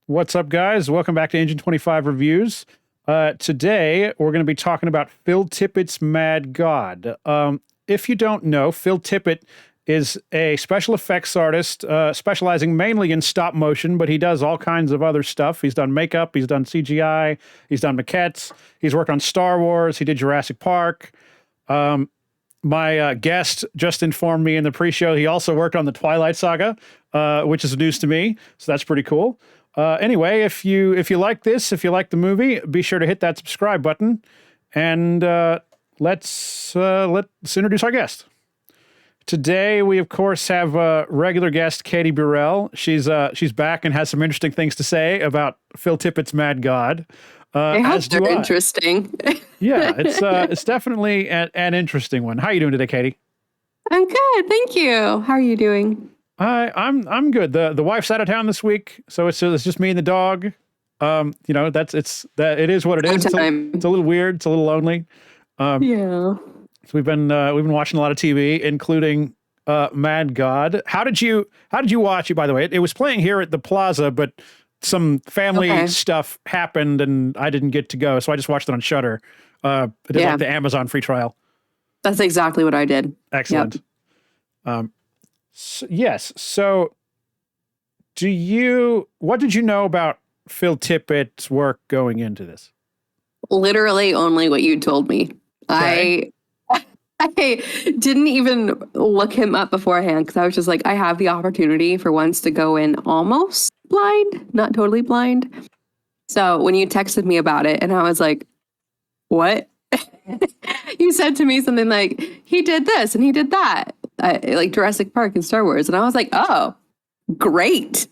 What's up, guys? Welcome back to Engine25 Reviews. Today, we're going to be talking about Phil Tippett's Mad God. If you don't know, Phil Tippett is a special effects artist specializing mainly in stop motion, but he does all kinds of other stuff. He's done makeup, he's done CGI, he's done maquettes, he's worked on Star Wars, he did Jurassic Park. My guest just informed me in the pre-show he also worked on the Twilight Saga, which is news to me, so that's pretty cool. Anyway, if you like this, if you like the movie, be sure to hit that subscribe button, and let's introduce our guest. Today, we of course have regular guest Katy Burrell. She's back and has some interesting things to say about Phil Tippett's Mad God. I hope they're interesting. Yeah, it's definitely an interesting one. How are you doing today, Katy? I'm good, thank you. How are you doing? I'm good. The wife's out of town this week, so it's just me and the dog. It is what it is. It's a little weird. It's a little lonely. Yeah. So we've been watching a lot of TV, including Mad God. How did you watch it? By the way, it was playing here at the Plaza, but some family stuff happened, and I didn't get to go, so I just watched it on Shudder. I did like the Amazon free trial. That's exactly what I did. Excellent. Yep. Yes. So, what did you know about Phil Tippett's work going into this? Literally only what you told me. Okay. I didn't even look him up beforehand because I was just like, I have the opportunity for once to go in almost blind, not totally blind. So when you texted me about it and I was like, what? You said to me something like, he did this and he did that, like Jurassic Park and Star Wars. And I was like, oh, great.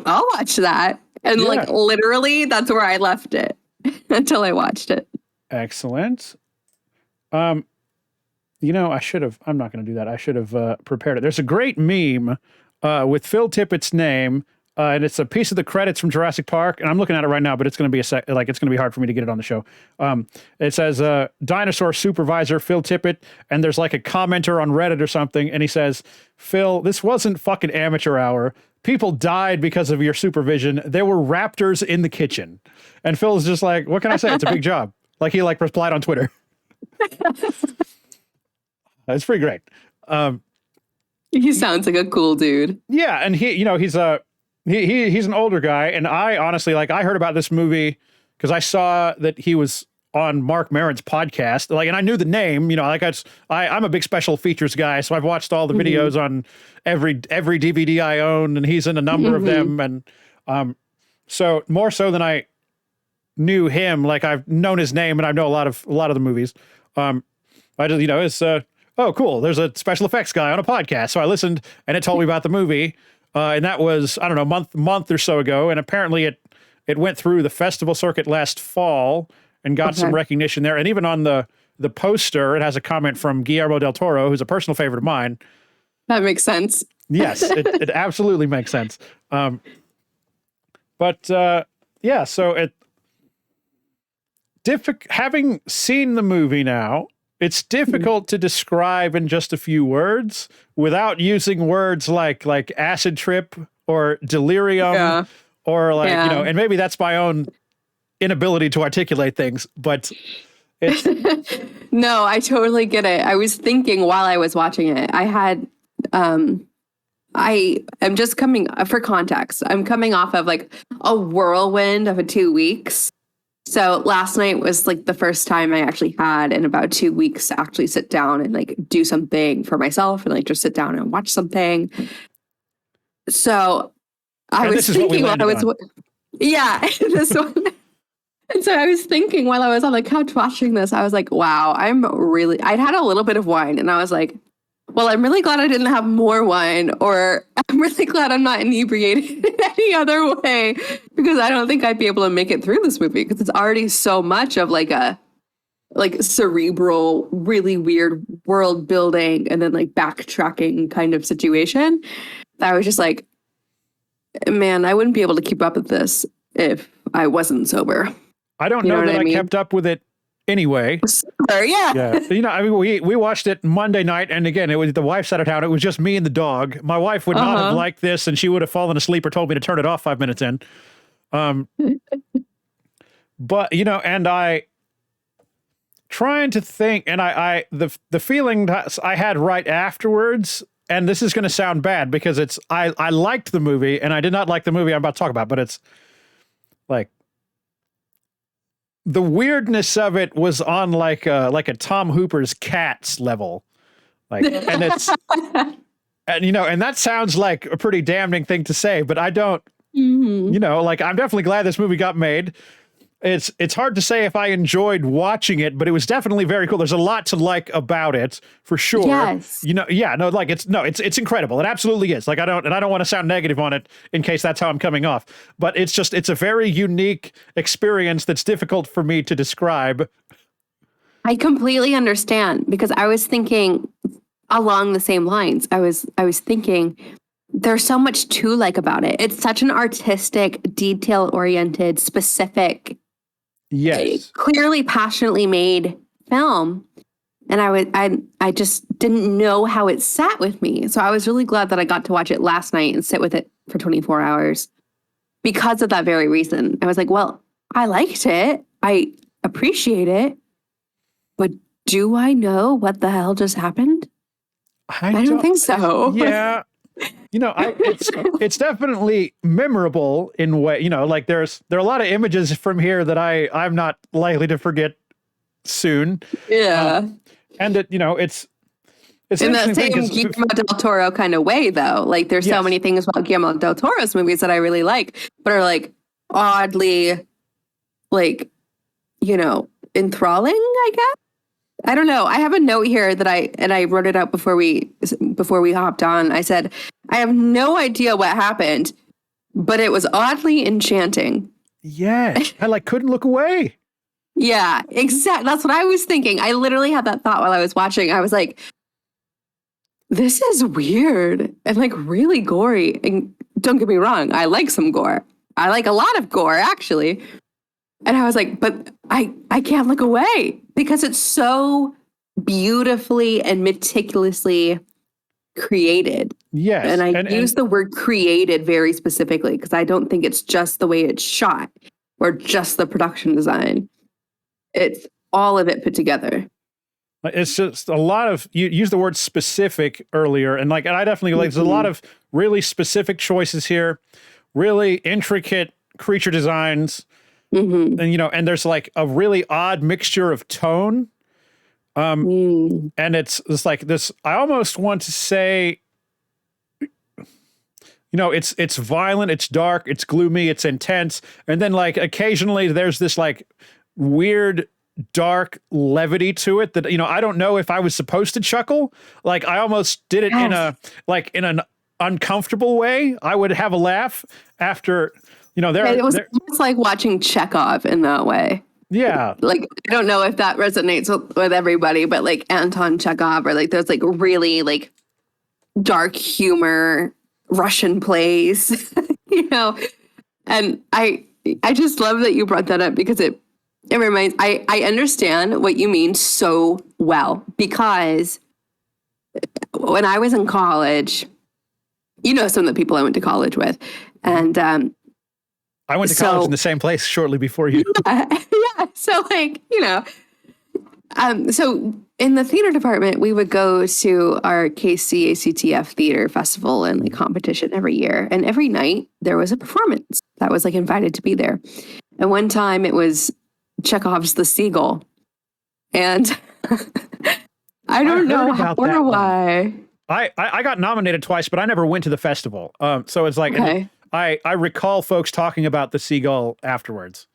I'll watch that. And like literally that's where I left it until I watched it. Excellent. I'm not going to do that. I should have prepared it. There's a great meme with Phil Tippett's name, and it's a piece of the credits from Jurassic Park. And I'm looking at it right now, but it's going to be it's going to be hard for me to get it on the show. It says dinosaur supervisor Phil Tippett, and there's like a commenter on Reddit or something, and he says, "Phil, this wasn't fucking amateur hour. People died because of your supervision. There were raptors in the kitchen." And Phil's just like, "What can I say? It's a big job." Like he replied on Twitter. It's pretty great. He sounds like a cool dude. Yeah, and he's an older guy, and I honestly I heard about this movie because I saw that he was on Mark Maron's podcast. And I knew the name. I'm a big special features guy, so I've watched all the videos on every DVD I own, and he's in a number of them. And so more so than I knew him, I've known his name, and I know a lot of the movies. I just it's oh, cool. There's a special effects guy on a podcast. So I listened and it told me about the movie. And that was, I don't know, month or so ago. And apparently it went through the festival circuit last fall and got some recognition there. And even on the poster, it has a comment from Guillermo del Toro, who's a personal favorite of mine. That makes sense. Yes, it absolutely makes sense. So having seen the movie now, it's difficult to describe in just a few words without using words like acid trip or delirium or and maybe that's my own inability to articulate things, but it's No, I totally get it. I was thinking while I was watching it, I am just coming, for context, I'm coming off of a whirlwind of 2 weeks. So last night was the first time I actually had in about 2 weeks to actually sit down and do something for myself and just sit down and watch something. So I was thinking while I was, this one. And so I was thinking while I was on the couch watching this, I was like, wow, I'd had a little bit of wine and I was like, well, I'm really glad I didn't have more wine, or I'm really glad I'm not inebriated in any other way, because I don't think I'd be able to make it through this movie because it's already so much of a cerebral, really weird world building and then backtracking kind of situation. I was just like, man, I wouldn't be able to keep up with this if I wasn't sober. I don't know that I kept up with it anyway. Yeah. We watched it Monday night, and again, it was the wife's out of town. It was just me and the dog. My wife would not have liked this, and she would have fallen asleep or told me to turn it off 5 minutes in. But and I trying to think, and the feeling that I had right afterwards, and this is going to sound bad because I liked the movie and I did not like the movie I'm about to talk about, but it's like the weirdness of it was on like a Tom Hooper's Cats level, like, and it's and that sounds like a pretty damning thing to say, but I don't, like I'm definitely glad this movie got made. It's hard to say if I enjoyed watching it, but it was definitely very cool. There's a lot to like about it for sure. Yes. It's incredible. It absolutely is. Like I don't want to sound negative on it in case that's how I'm coming off, but it's a very unique experience that's difficult for me to describe. I completely understand because I was thinking along the same lines. I was thinking there's so much to like about it. It's such an artistic, detail-oriented, specific, clearly passionately made film. And I just didn't know how it sat with me. So I was really glad that I got to watch it last night and sit with it for 24 hours because of that very reason. I was like, well, I liked it. I appreciate it. But do I know what the hell just happened? I don't think so. Yeah. It's definitely memorable in way, like there are a lot of images from here that I'm not likely to forget soon. Yeah. And it's in that same Guillermo del Toro kind of way though. Like there's so many things about Guillermo del Toro's movies that I really like, but are like oddly like, enthralling, I guess. I don't know. I have a note here that I wrote it out before we hopped on. I said, I have no idea what happened, but it was oddly enchanting. Yeah. I couldn't look away. Yeah, exactly. That's what I was thinking. I literally had that thought while I was watching. I was like, this is weird and like really gory. And don't get me wrong, I like some gore. I like a lot of gore, actually. And I was like, but I can't look away because it's so beautifully and meticulously created. Yes. And I use the word created very specifically because I don't think it's just the way it's shot or just the production design. It's all of it put together. It's just a lot of, you used the word specific earlier. And I definitely there's a lot of really specific choices here, really intricate creature designs. And, and there's like a really odd mixture of tone. And it's like this, I almost want to say, it's violent, it's dark, it's gloomy, it's intense. And then like occasionally there's this like weird, dark levity to it that, I don't know if I was supposed to chuckle. Like I almost did it in an uncomfortable way. I would have a laugh after, it was almost like watching Chekhov in that way. Yeah. Like, I don't know if that resonates with everybody, but like Anton Chekhov or like there's like really like dark humor, Russian plays, and I just love that you brought that up because it reminds, I understand what you mean so well because when I was in college, some of the people I went to college with and, I went to college in the same place shortly before you. Yeah. So like, so in the theater department, we would go to our KCACTF theater festival and like competition every year. And every night there was a performance that was like invited to be there. And one time it was Chekhov's The Seagull. And I don't know how or why. I got nominated twice, but I never went to the festival. So it's like, okay. I recall folks talking about The Seagull afterwards.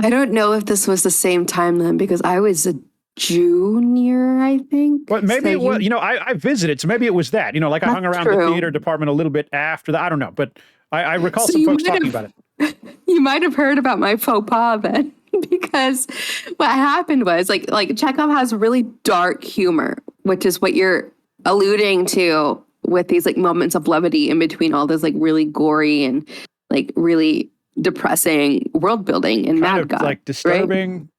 I don't know if this was the same time then because I was a junior, I think. But maybe it was, I visited, so maybe it was that, I hung around the theater department a little bit after that. I don't know, but I recall some folks talking about it. You might have heard about my faux pas then because what happened was like Chekhov has really dark humor, which is what you're alluding to with these like moments of levity in between all this like really gory and like really depressing world building and Mad God, like disturbing,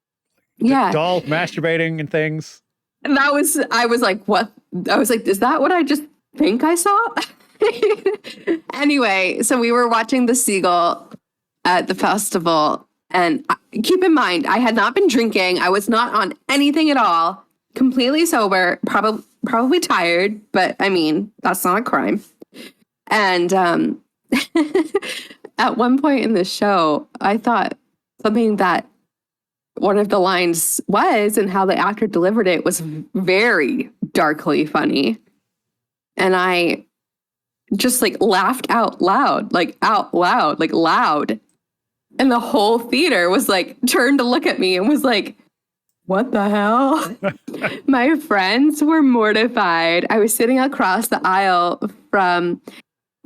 right? Doll masturbating and things. And I was like, what? I was like, is that what I just think I saw? Anyway, so we were watching The Seagull at the festival. And keep in mind, I had not been drinking. I was not on anything at all. Completely sober, probably tired, but I mean, that's not a crime. And at one point in the show, I thought something that one of the lines was and how the actor delivered it was very darkly funny. And I just like laughed out loud. And the whole theater was like turned to look at me and was like, what the hell? My friends were mortified. I was sitting across the aisle from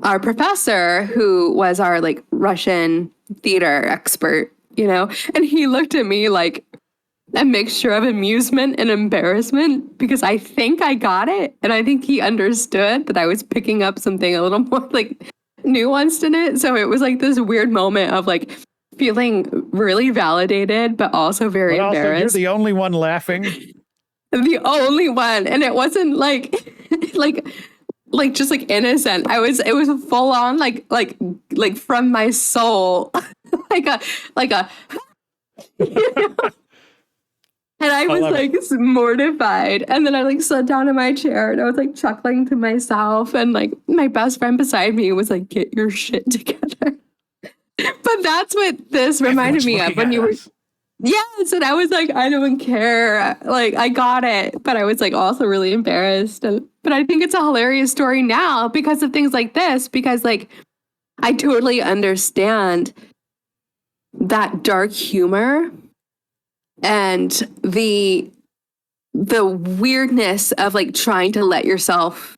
our professor, who was our like Russian theater expert, and he looked at me like a mixture of amusement and embarrassment, because I think I got it. And I think he understood that I was picking up something a little more like nuanced in it. So it was like this weird moment of like feeling really validated, but also very embarrassed. You're the only one laughing. The only one. And it wasn't like just like innocent. It was full on like from my soul, like a and I was like mortified. And then I like sat down in my chair and I was like chuckling to myself. And like my best friend beside me was like, get your shit together. But that's what this reminded me of when you were. Yes. And I was like, I don't care. Like, I got it. But I was like also really embarrassed. But I think it's a hilarious story now because of things like this, because like I totally understand that dark humor and the weirdness of like trying to let yourself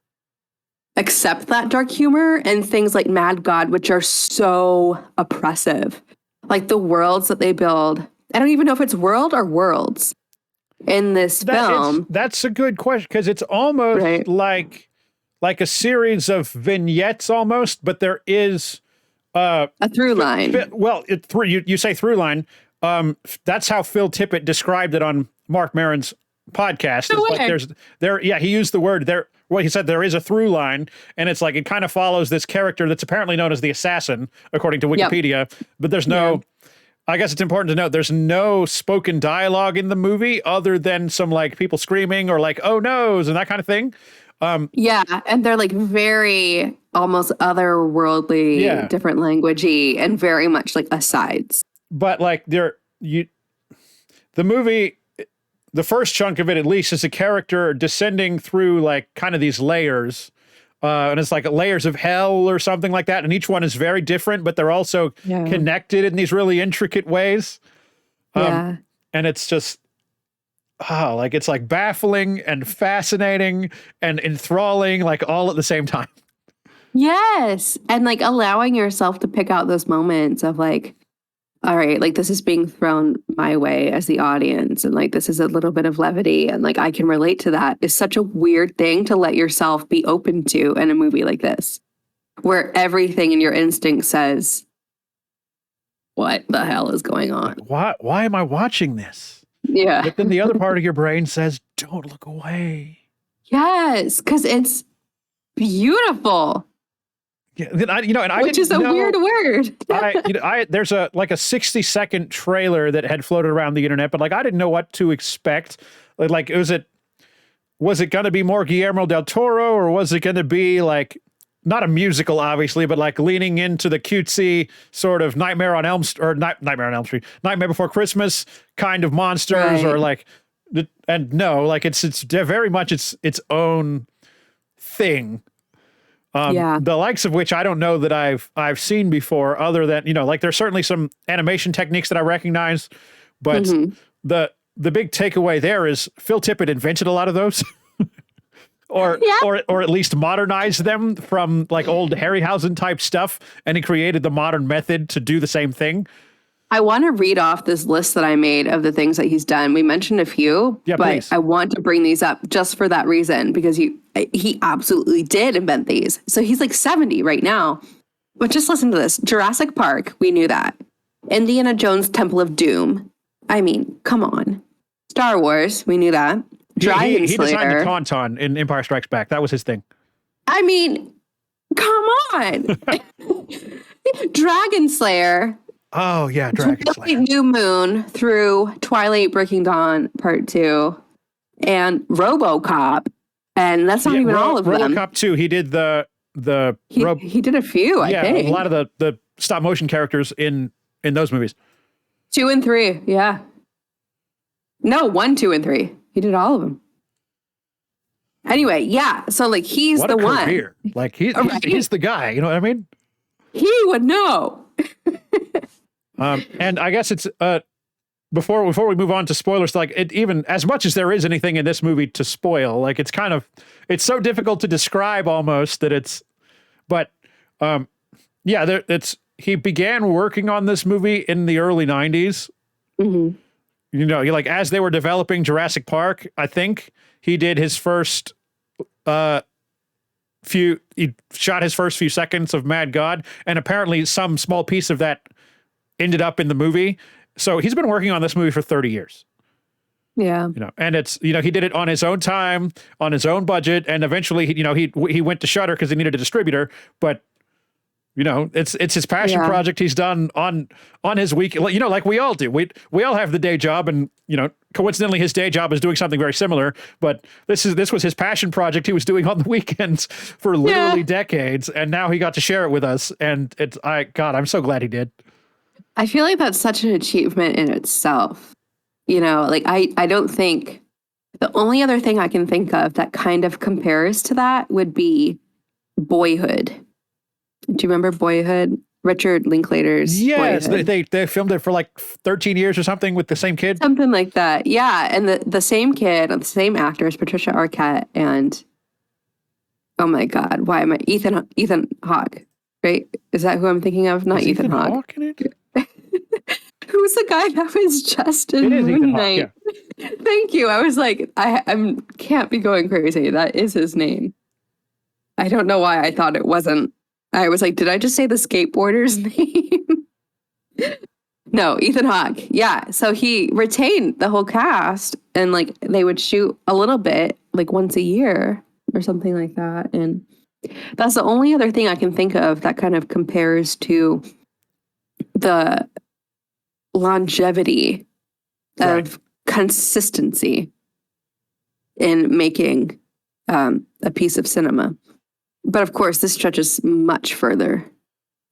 accept that dark humor and things like Mad God, which are so oppressive. Like the worlds that they build. I don't even know if it's world or worlds in this film. That's a good question, because it's almost like a series of vignettes almost, but there is a through line. Well, you say through line. That's how Phil Tippett described it on Mark Maron's podcast. It's like he used the word there. Well, he said there is a through line, and it's like it kind of follows this character that's apparently known as the assassin, according to Wikipedia. Yep. But there's no. Yeah. I guess it's important to note there's no spoken dialogue in the movie other than some like people screaming or like oh no's and that kind of thing. And they're like very almost otherworldly, different languagey, and very much like asides. But like the movie, the first chunk of it at least is a character descending through like kind of these layers. And it's like layers of hell or something like that. And each one is very different, but they're also connected in these really intricate ways. And it's just, like it's like baffling and fascinating and enthralling, like all at the same time. Yes. And like allowing yourself to pick out those moments of like, all right, like this is being thrown my way as the audience. And like, this is a little bit of levity. And like, I can relate to that is such a weird thing to let yourself be open to in a movie like this, where everything in your instinct says, what the hell is going on? Why am I watching this? Yeah. But then the other part of your brain says, don't look away. Yes. 'Cause it's beautiful. Yeah, and which is a weird word. There's a 60-second trailer that had floated around the internet, but like I didn't know what to expect. Like, was it going to be more Guillermo del Toro, or was it going to be like not a musical, obviously, but like leaning into the cutesy sort of Nightmare Before Christmas kind of monsters, or like, and no, like it's very much its own thing. The likes of which I don't know that I've seen before, other than, like there's certainly some animation techniques that I recognize, but the big takeaway there is Phil Tippett invented a lot of those or at least modernized them from like old Harryhausen type stuff. And he created the modern method to do the same thing. I want to read off this list that I made of the things that he's done. We mentioned a few, but please. I want to bring these up just for that reason, because he absolutely did invent these. So he's like 70 right now. But just listen to this. Jurassic Park, we knew that. Indiana Jones Temple of Doom. I mean, come on. Star Wars, we knew that. Dragon Slayer. He designed the Tauntaun in Empire Strikes Back. That was his thing. I mean, come on. Dragon Slayer. Oh yeah, Dragon Slayer. New Moon through Twilight Breaking Dawn Part 2 and RoboCop, and that's not even all of them. RoboCop 2, he did he did a few, I think. A lot of the stop motion characters in those movies. 2 and 3, yeah. No, 1, 2, and 3. He did all of them. Anyway, yeah. So like he's what the a one. Career. Like he's the guy. You know what I mean? He would know. And I guess it's before we move on to spoilers, like it, even as much as there is anything in this movie to spoil, like it's so difficult to describe almost that it's. But he began working on this movie in the early 90s. Mm-hmm. You know, like as they were developing Jurassic Park, I think he did his first he shot his first few seconds of Mad God, and apparently some small piece of that ended up in the movie. So he's been working on this movie for 30 years. Yeah. You know, and it's, you know, he did it on his own time, on his own budget, and eventually, he went to Shudder because he needed a distributor, but you know, it's his passion project he's done on his week, you know, like we all do. We all have the day job, and you know, coincidentally his day job is doing something very similar, but this was his passion project he was doing on the weekends for literally decades, and now he got to share it with us, and I'm so glad he did. I feel like that's such an achievement in itself. You know, like I don't think the only other thing I can think of that kind of compares to that would be Boyhood. Do you remember Boyhood? Richard Linklater's Yes, Boyhood. they filmed it for like 13 years or something with the same kid. Something like that. Yeah, and the same kid, the same actors, Patricia Arquette and oh my God, why am I Ethan Hawke, right? Is that who I'm thinking of? Not Ethan Hawke. Who's the guy that was just in Moon Knight? Yeah. Thank you. I was like, I can't be going crazy. That is his name. I don't know why I thought it wasn't. I was like, did I just say the skateboarder's name? No, Ethan Hawke. Yeah. So he retained the whole cast, and like they would shoot a little bit like once a year or something like that. And that's the only other thing I can think of that kind of compares to the longevity of consistency in making a piece of cinema. But of course, this stretches much further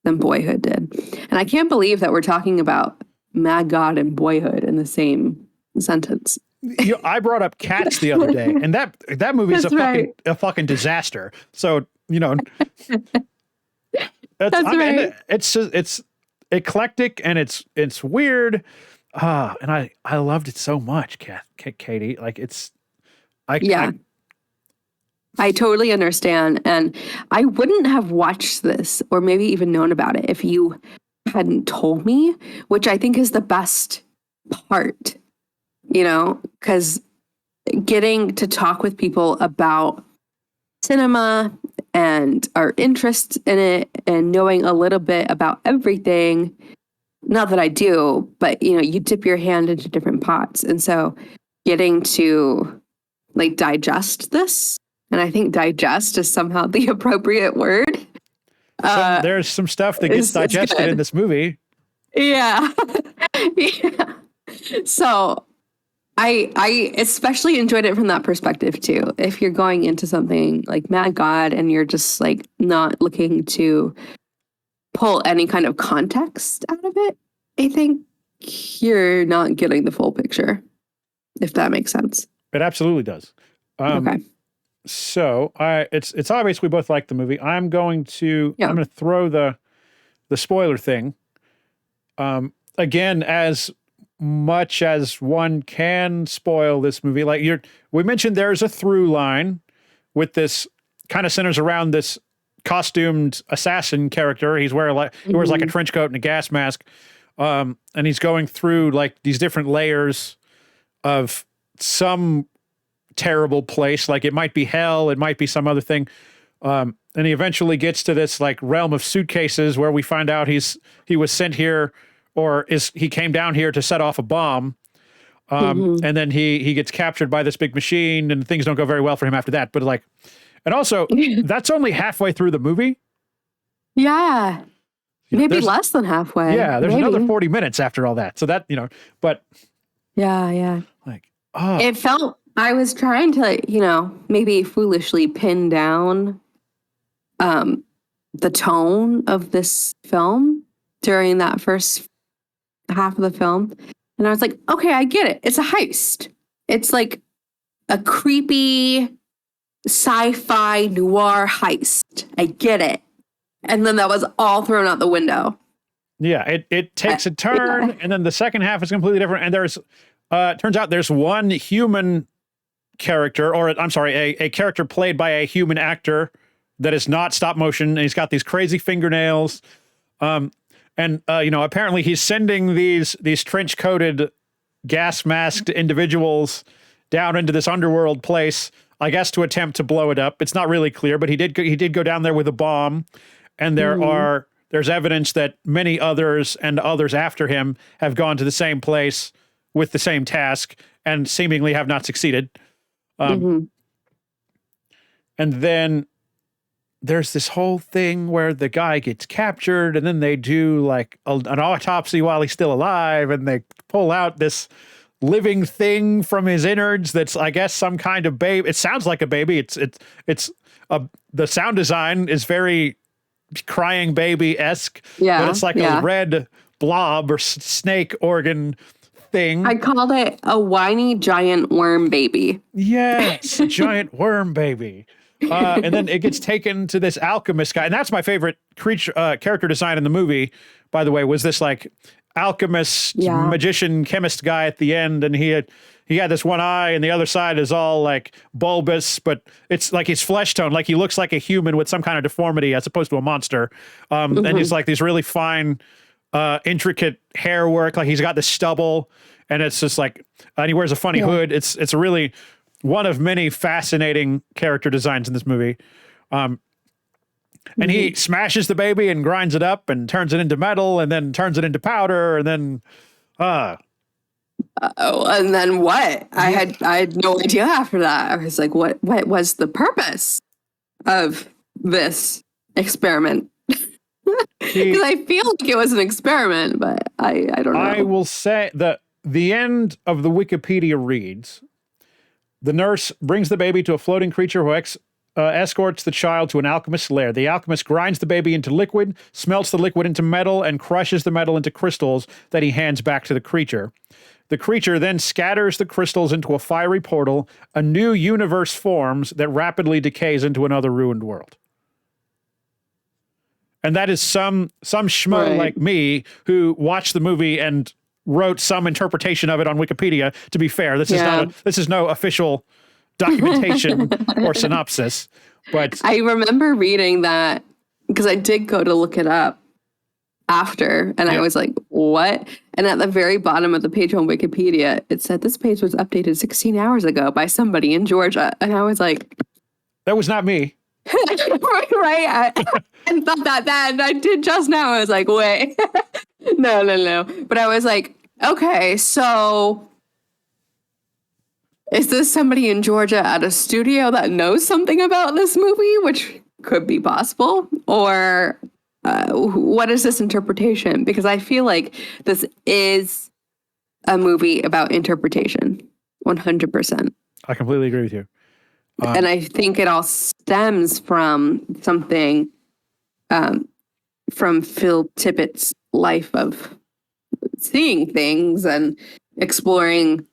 than Boyhood did. And I can't believe that we're talking about Mad God and Boyhood in the same sentence. You know, I brought up Cats the other day, and that movie is a fucking disaster. So, you know, it's eclectic and it's weird. And I loved it so much, Katy. Like I totally understand. And I wouldn't have watched this or maybe even known about it if you hadn't told me, which I think is the best part, you know, because getting to talk with people about cinema and our interests in it and knowing a little bit about everything, not that I do, but, you know, you dip your hand into different pots. And so getting to like digest this, and I think digest is somehow the appropriate word. There's some stuff that gets digested in this movie. Yeah. Yeah. So I especially enjoyed it from that perspective too. If you're going into something like Mad God and you're just like not looking to pull any kind of context out of it, I think you're not getting the full picture, if that makes sense. It absolutely does. Okay. So it's obvious we both like the movie. I'm going to throw the spoiler thing. Again, as much as one can spoil this movie, like we mentioned, there's a through line with this kind of centers around this costumed assassin character. He wears like a trench coat and a gas mask. And he's going through like these different layers of some terrible place. Like it might be hell, it might be some other thing. And he eventually gets to this like realm of suitcases where we find out he was sent here, or he came down here to set off a bomb. And then he gets captured by this big machine, and things don't go very well for him after that. But like, and also that's only halfway through the movie. Yeah. maybe less than halfway. Yeah, there's maybe. another 40 minutes after all that. So that, but yeah. like, It felt, I was trying to, maybe foolishly pin down the tone of this film during that first half of the film. And I was like, okay, I get it. It's a heist. It's like a creepy sci-fi noir heist. I get it. And then that was all thrown out the window. Yeah, it takes a turn, and then the second half is completely different. And there's, turns out there's one human character, or I'm sorry, a character played by a human actor that is not stop motion, and he's got these crazy fingernails. Apparently he's sending these trench coated, gas masked individuals down into this underworld place, I guess, to attempt to blow it up. It's not really clear, but he did go down there with a bomb, and there's evidence that many others and others after him have gone to the same place with the same task and seemingly have not succeeded. And then there's this whole thing where the guy gets captured, and then they do like an autopsy while he's still alive, and they pull out this living thing from his innards that's, I guess, some kind of baby. It sounds like a baby. The sound design is very crying baby-esque, but it's like a red blob or snake organ thing. I called it a whiny giant worm baby. Yes, a giant worm baby. And then it gets taken to this alchemist guy. And that's my favorite character design in the movie, by the way, was this like alchemist, magician, chemist guy at the end. And he had this one eye, and the other side is all like bulbous, but it's like he's flesh tone, like he looks like a human with some kind of deformity as opposed to a monster. And he's like these really fine, intricate hair work. Like he's got this stubble, and it's just like, and he wears a funny hood. It's a really one of many fascinating character designs in this movie. And he smashes the baby and grinds it up and turns it into metal and then turns it into powder, and then and then what? I had no idea after that. I was like, what was the purpose of this experiment? Because I feel like it was an experiment, but I don't know. I will say that the end of the Wikipedia reads, the nurse brings the baby to a floating creature who escorts the child to an alchemist's lair. The alchemist grinds the baby into liquid, smelts the liquid into metal, and crushes the metal into crystals that he hands back to the creature. The creature then scatters the crystals into a fiery portal. A new universe forms that rapidly decays into another ruined world. And that is some schmo like me who watched the movie and wrote some interpretation of it on Wikipedia. To be fair, this is no official documentation or synopsis, but I remember reading that because I did go to look it up after, and I was like, what? And at the very bottom of the page on Wikipedia, it said this page was updated 16 hours ago by somebody in Georgia. And I was like, that was not me. right? I thought that then. I did just now. I was like, wait, no. But I was like, okay, so is this somebody in Georgia at a studio that knows something about this movie, which could be possible? Or what is this interpretation? Because I feel like this is a movie about interpretation, 100%. I completely agree with you. And I think it all stems from something from Phil Tippett's life of seeing things and exploring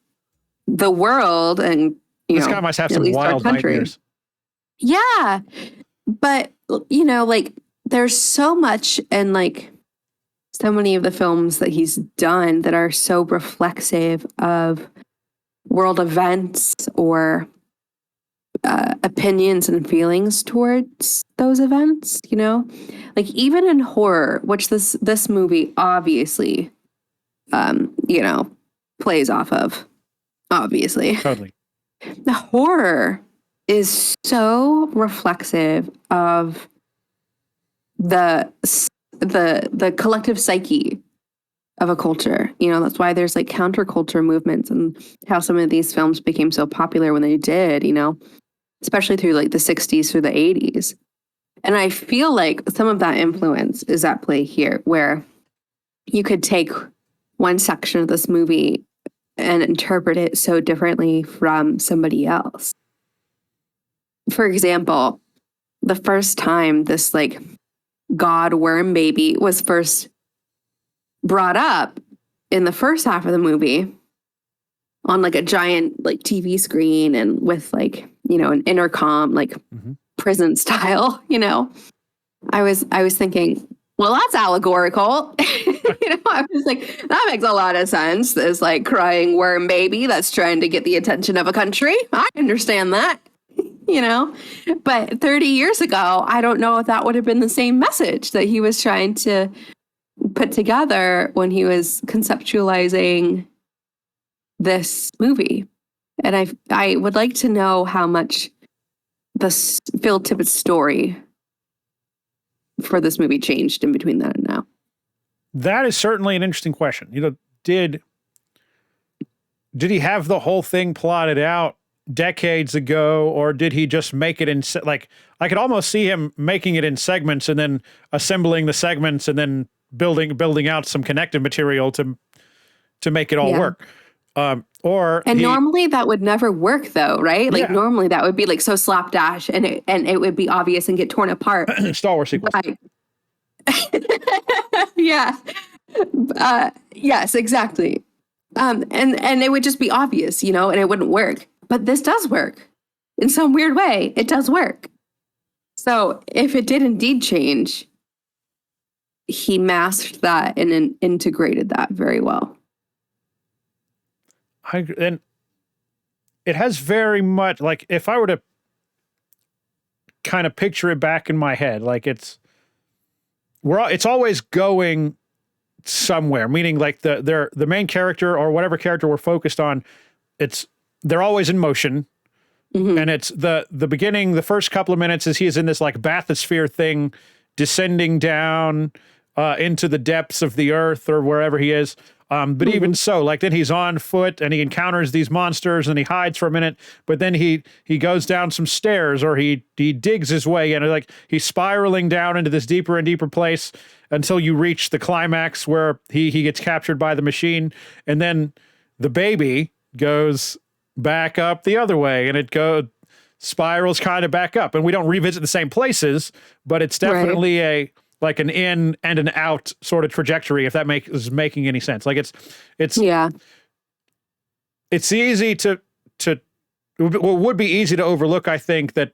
the world, and this guy must have some wild nightmares. Yeah, but like there's so much, and like so many of the films that he's done that are so reflexive of world events or opinions and feelings towards those events. Like even in horror, which this movie obviously, plays off of. Obviously. Totally. The horror is so reflexive of the collective psyche of a culture. That's why there's like counterculture movements, and how some of these films became so popular when they did, especially through like the 60s through the 80s. And I feel like some of that influence is at play here, where you could take one section of this movie and interpret it so differently from somebody else. For example, the first time this like god worm baby was first brought up in the first half of the movie on like a giant like TV screen and with like, an intercom, like prison style, I was thinking, well, that's allegorical. I was like, that makes a lot of sense. This like crying worm baby that's trying to get the attention of a country. I understand that, but 30 years ago, I don't know if that would have been the same message that he was trying to put together when he was conceptualizing this movie. And I would like to know how much the Phil Tippett story for this movie changed in between then and now. That is certainly an interesting question. Did he have the whole thing plotted out decades ago, or did he just make it in like, I could almost see him making it in segments and then assembling the segments and then building out some connective material to make it all work. Normally that would never work though, right? Like normally that would be like so slapdash and it would be obvious and get torn apart. Star Wars sequel. Yeah. Yes, exactly. And it would just be obvious, and it wouldn't work. But this does work. In some weird way, it does work. So if it did indeed change, he masked that and integrated that very well. And it has very much, like, if I were to kind of picture it back in my head, like it's always going somewhere, meaning like the main character or whatever character we're focused on, they're always in motion. And it's the beginning, the first couple of minutes is he is in this like bathysphere thing, descending down into the depths of the earth or wherever he is. But even so, like then he's on foot and he encounters these monsters and he hides for a minute, but then he goes down some stairs or he digs his way in, like he's spiraling down into this deeper and deeper place until you reach the climax where he gets captured by the machine. And then the baby goes back up the other way and it spirals kind of back up, and we don't revisit the same places, but it's definitely like an in and an out sort of trajectory, if that is making any sense. Like it's easy to would be easy to overlook, I think, that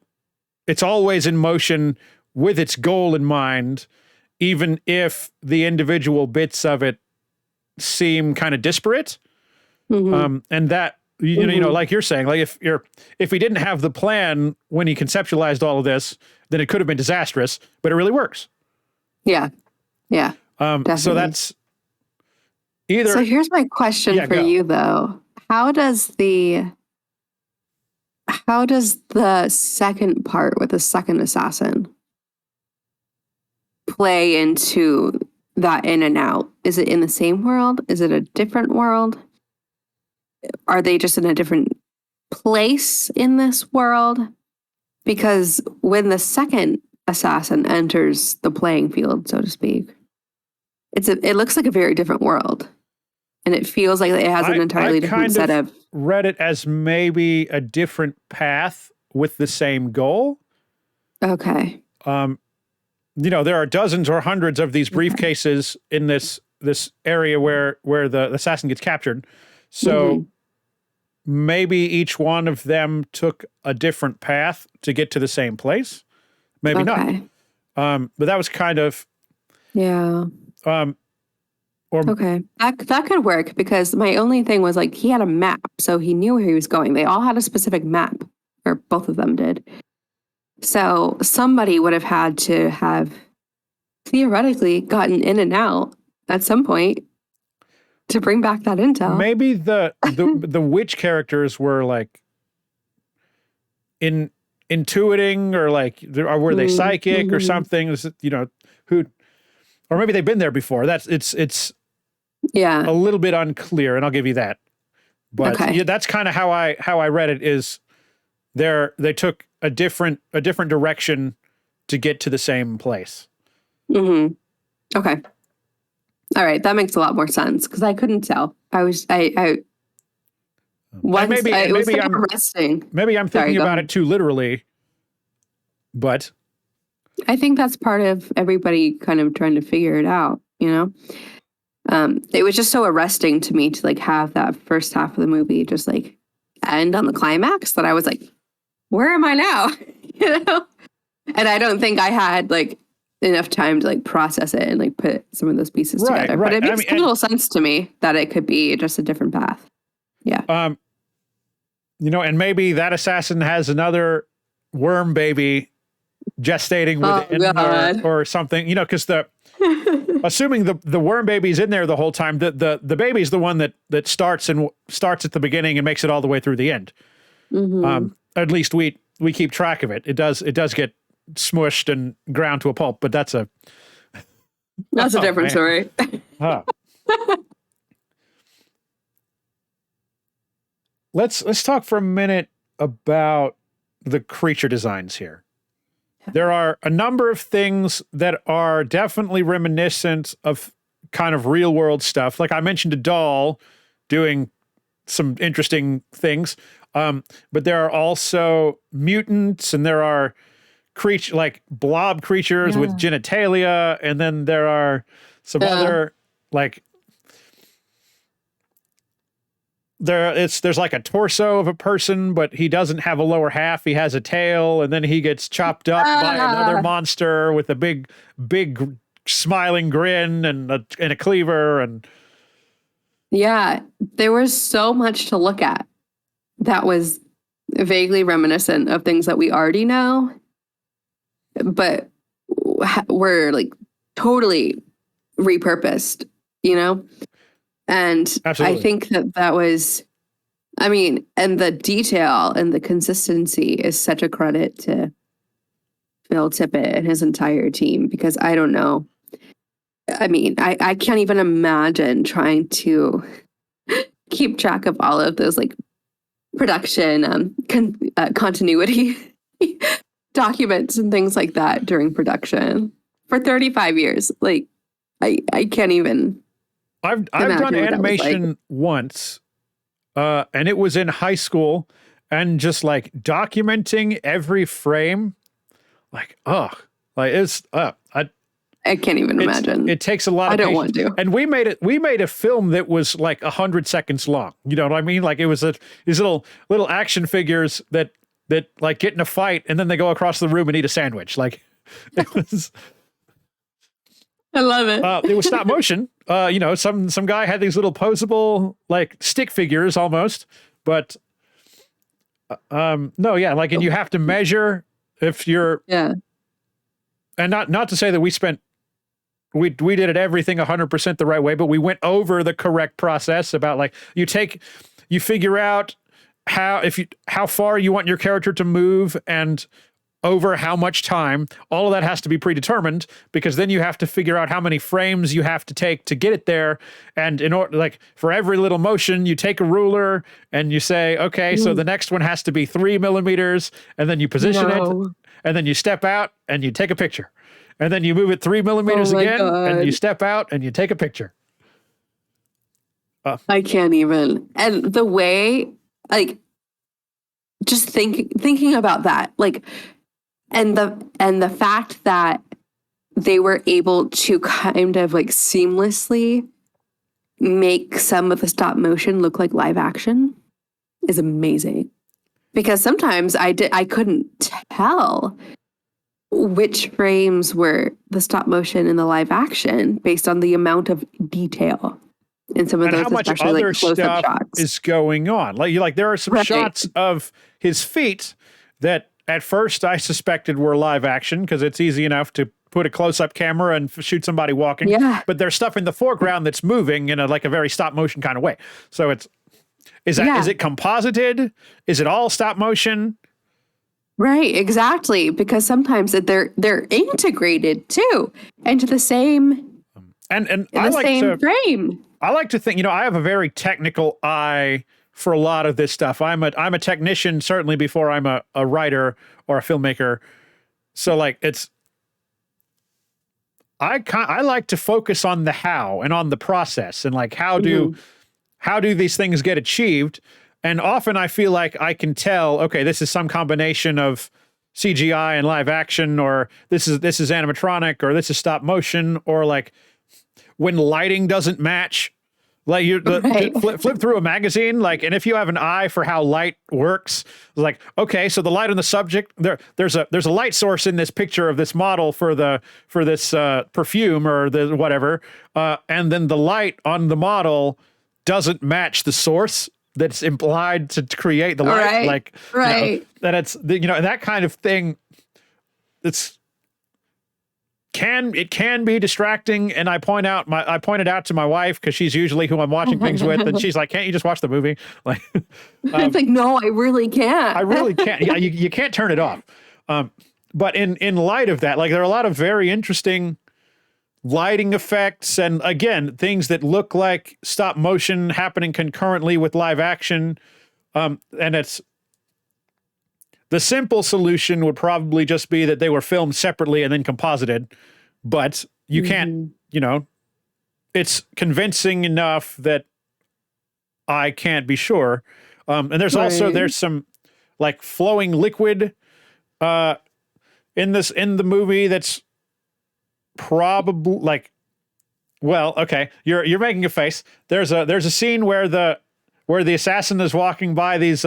it's always in motion with its goal in mind, even if the individual bits of it seem kind of disparate. And that, like you're saying, like if he didn't have the plan when he conceptualized all of this, then it could have been disastrous, but it really works. Yeah. Yeah. So that's either. So here's my question for you though. How does the second part with the second assassin play into that in and out? Is it in the same world? Is it a different world? Are they just in a different place in this world? Because when the second assassin enters the playing field, so to speak, it looks like a very different world, and it feels like it has an entirely different set of. Read it as maybe a different path with the same goal. Okay. There are dozens or hundreds of these briefcases in this area where the assassin gets captured. So maybe each one of them took a different path to get to the same place. Maybe not. But that was kind of. Yeah. Okay. That could work, because my only thing was like he had a map, so he knew where he was going. They all had a specific map, or both of them did. So somebody would have had to have theoretically gotten in and out at some point to bring back that intel. Maybe the witch characters were like intuiting, or like, or were they psychic or something? Or maybe they've been there before. It's a little bit unclear, and I'll give you that. But that's kind of how I read it. Is they took a different direction to get to the same place. Mm-hmm. Okay. All right. That makes a lot more sense because I couldn't tell. It was so arresting. Maybe I'm thinking about it too literally, but I think that's part of everybody kind of trying to figure it out, you know? It was just so arresting to me to like have that first half of the movie just like end on the climax that I was like, where am I now? You know? And I don't think I had like enough time to like process it and like put some of those pieces together. But it makes a little sense to me that it could be just a different path. Yeah. You know, and maybe that assassin has another worm baby gestating within or something, you know, because assuming the worm baby's in there the whole time, the baby's the one that starts at the beginning and makes it all the way through the end. Mm-hmm. At least we keep track of it. It does get smushed and ground to a pulp, but that's a different story. Let's talk for a minute about the creature designs here. There are a number of things that are definitely reminiscent of kind of real world stuff. Like I mentioned a doll doing some interesting things. But there are also mutants and there are like blob creatures with genitalia. And then there are some other like there's like a torso of a person, but he doesn't have a lower half. He has a tail, and then he gets chopped up by another monster with a big smiling grin and a cleaver. And yeah, there was so much to look at that was vaguely reminiscent of things that we already know, but were like totally repurposed, you know? And absolutely. I think that was, I mean, and the detail and the consistency is such a credit to Phil Tippett and his entire team, because I don't know. I mean, I can't even imagine trying to keep track of all of those like production continuity documents and things like that during production for 35 years. Like, I can't even. I've done animation once, and it was in high school, and just like documenting every frame, like it's I can't even imagine. It takes a lot of patience. I don't want to. And we made a film that was like 100 seconds long. You know what I mean? Like it was these little action figures that like get in a fight and then they go across the room and eat a sandwich. Like it was. I love it. It was stop motion. You know, some guy had these little posable like stick figures almost, but no, yeah, like, and you have to measure if you're and not to say that we did it everything 100% the right way, but we went over the correct process about like you figure out how far you want your character to move and over how much time. All of that has to be predetermined, because then you have to figure out how many frames you have to take to get it there. And in order, like for every little motion, you take a ruler and you say, okay, so the next one has to be 3 millimeters, and then you position it, and then you step out and you take a picture, and then you move it 3 millimeters again, and you step out and you take a picture. I can't even. And the way, like, just thinking about that, like. And the fact that they were able to kind of like seamlessly make some of the stop motion look like live action is amazing. Because sometimes I couldn't tell which frames were the stop motion and the live action based on the amount of detail in some of those, how much especially other like close-up stuff shots is going on. Like there are some shots of his feet that at first I suspected were live action, because it's easy enough to put a close-up camera and shoot somebody walking. Yeah. But there's stuff in the foreground that's moving in a very stop motion kind of way. So is it composited? Is it all stop motion? Right, exactly. Because sometimes they're integrated too into the same frame. I like to think, I have a very technical eye for a lot of this stuff. I'm a technician, certainly before I'm a writer or a filmmaker. So like I like to focus on the how and on the process and like how do these things get achieved? And often I feel like I can tell, okay, this is some combination of CGI and live action, or this is animatronic, or this is stop motion, or like when lighting doesn't match. Like flip through a magazine, like, and if you have an eye for how light works, like, okay, so the light on the subject, there's a light source in this picture of this model for this perfume or the whatever, and then the light on the model doesn't match the source that's implied to create the light, like, that it's that kind of thing. It can be distracting, and I pointed out to my wife, because she's usually who I'm watching things with, and she's like, "Can't you just watch the movie?" Like, it's like, no, I really can't. I really can't. Yeah, you can't turn it off. But in light of that, like, there are a lot of very interesting lighting effects, and again, things that look like stop motion happening concurrently with live action. And it's the simple solution would probably just be that they were filmed separately and then composited, but you can't, it's convincing enough that I can't be sure. And there's some like flowing liquid in the movie that's probably like, well, okay, you're making a face. There's a scene where the assassin is walking by these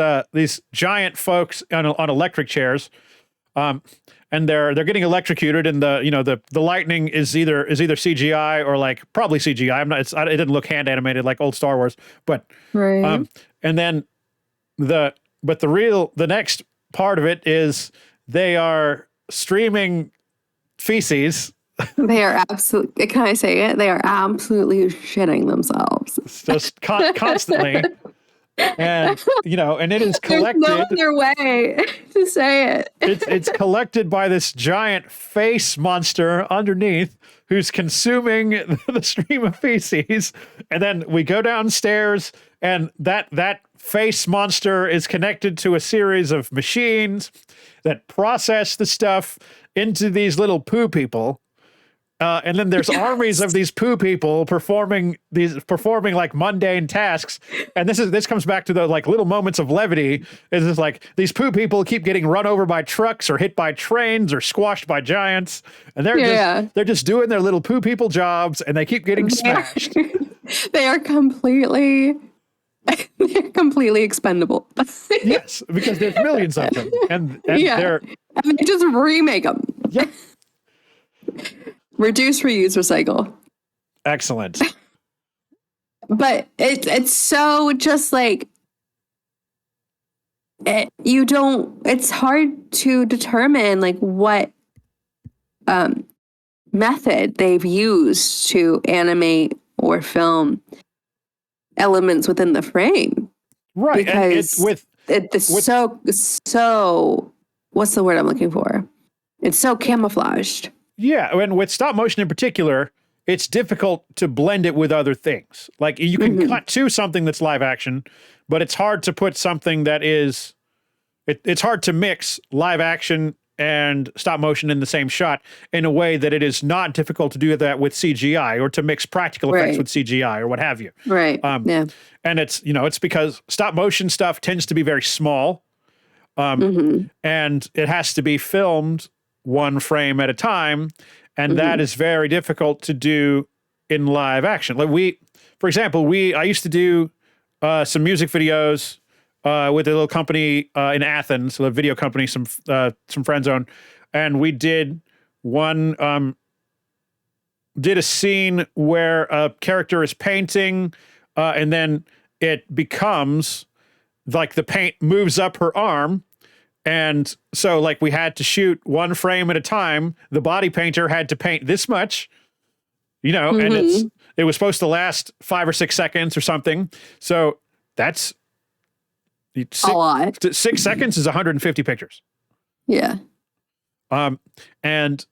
giant folks on electric chairs, and they're getting electrocuted, and the lightning is either CGI or like probably CGI. It didn't look hand animated like old Star Wars, but and then the next part of it is they are streaming feces. They are absolutely, can I say it? They are absolutely shitting themselves. It's just constantly. And, and it is collected. There's no other way to say it. It's collected by this giant face monster underneath who's consuming the stream of feces. And then we go downstairs, and that face monster is connected to a series of machines that process the stuff into these little poo people. And then there's armies of these poo people performing like mundane tasks. And this comes back to the like little moments of levity. Is just like these poo people keep getting run over by trucks or hit by trains or squashed by giants. And they're just doing their little poo people jobs, and they keep getting smashed. They are completely expendable. Yes, because there's millions of them. And they just remake them. Yep. Reduce, reuse, recycle. Excellent. But it's so just like it's hard to determine like what method they've used to animate or film elements within the frame. Right. Because so what's the word I'm looking for? It's so camouflaged. Yeah, and with stop motion in particular, it's difficult to blend it with other things. Like, you can cut to something that's live action, but it's hard to put something that is... It's hard to mix live action and stop motion in the same shot in a way that it is not difficult to do that with CGI, or to mix practical effects with CGI or what have you. Right, And it's, it's because stop motion stuff tends to be very small, and it has to be filmed one frame at a time, and that is very difficult to do in live action. Like for example, I used to do some music videos with a little company in Athens, a video company some friends own, and we did a scene where a character is painting, and then it becomes like the paint moves up her arm. And so, like, we had to shoot one frame at a time. The body painter had to paint this much, and it was supposed to last 5 or 6 seconds or something. So that's a lot. 6 seconds is 150 pictures. Yeah. And and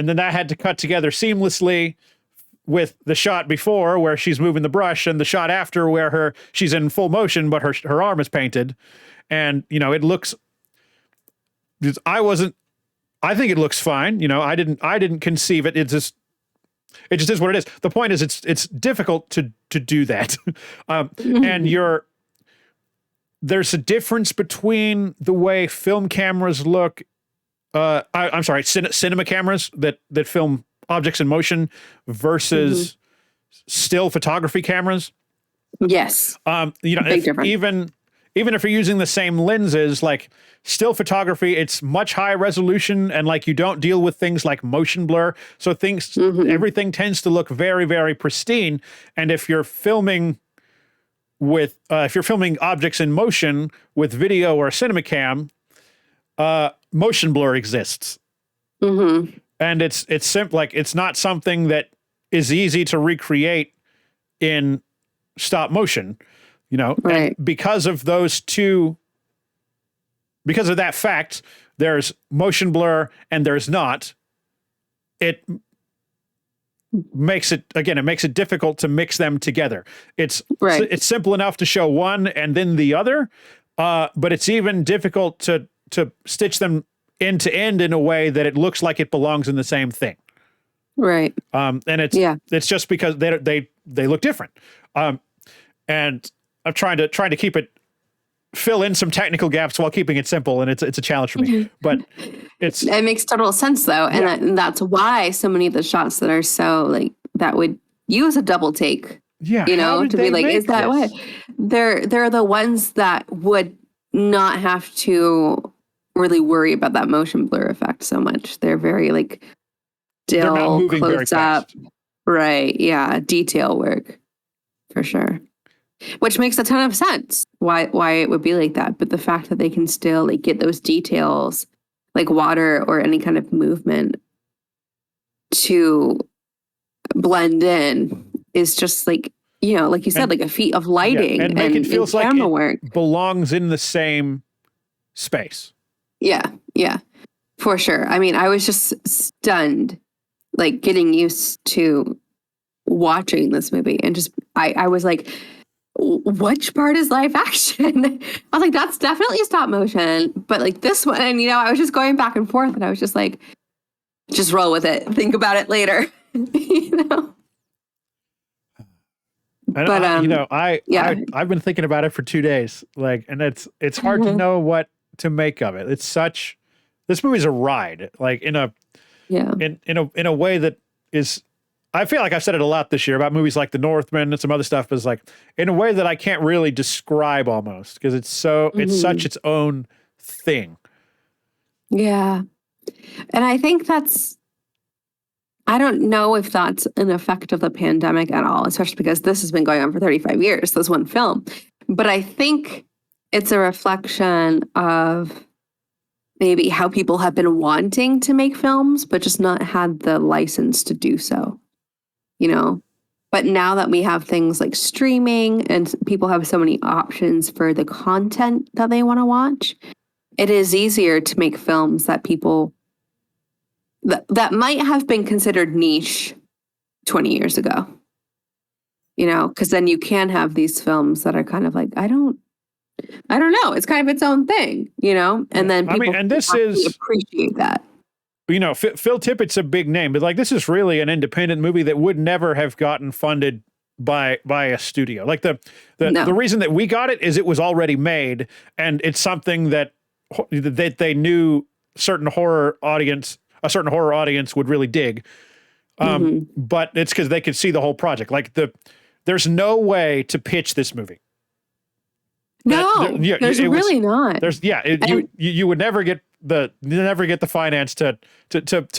then that had to cut together seamlessly with the shot before where she's moving the brush, and the shot after where she's in full motion, but her arm is painted, and it looks. I think it looks fine. I didn't conceive it. It's just It just is what it is. The point is, it's difficult to do that, and there's a difference between the way film cameras look. I'm sorry, cinema cameras that film objects in motion versus still photography cameras. Yes. Even if you're using the same lenses, like still photography, it's much higher resolution, and like you don't deal with things like motion blur. So everything tends to look very, very pristine. And if you're filming objects in motion with video or a cinema cam, motion blur exists. And it's simple. Like, it's not something that is easy to recreate in stop motion, right. And because of that fact, there's motion blur and there's not. It makes it difficult to mix them together. It's simple enough to show one and then the other, but it's even difficult to stitch them end to end in a way that it looks like it belongs in the same thing. Right. And it's just because they look different. And I'm trying to fill in some technical gaps while keeping it simple, and it's a challenge for me. But it makes total sense though, and that's why so many of the shots that are so like that would use a double take. Yeah, to be like, is that what? They're the ones that would not have to really worry about that motion blur effect so much. They're very like still close up, right? Yeah, detail work for sure. Which makes a ton of sense why it would be like that. But the fact that they can still like get those details, like water or any kind of movement, to blend in is just like, like you said, like a feat of lighting and make it feels like camera work. Belongs in the same space. Yeah, for sure. I mean, I was just stunned, like getting used to watching this movie, and just I was like, which part is live action? I was like, that's definitely stop motion, but like this one, and I was just going back and forth, and I was just like, just roll with it, think about it later. I've been thinking about it for 2 days, like, and it's hard to know what to make of it. This movie's a ride, like in a way that is. I feel like I've said it a lot this year about movies like The Northman and some other stuff, but it's like in a way that I can't really describe almost, because it's such its own thing. Yeah. And I think I don't know if that's an effect of the pandemic at all, especially because this has been going on for 35 years, this one film. But I think it's a reflection of maybe how people have been wanting to make films, but just not had the license to do so. But now that we have things like streaming and people have so many options for the content that they want to watch, it is easier to make films that people that might have been considered niche 20 years ago, because then you can have these films that are kind of like, I don't know. It's kind of its own thing, and then people appreciate that. Phil Tippett's a big name, but like, this is really an independent movie that would never have gotten funded by a studio. Like the reason that we got it is it was already made, and it's something that they knew a certain horror audience would really dig. But it's because they could see the whole project. Like there's no way to pitch this movie. No, there's really not. You would never get the finance to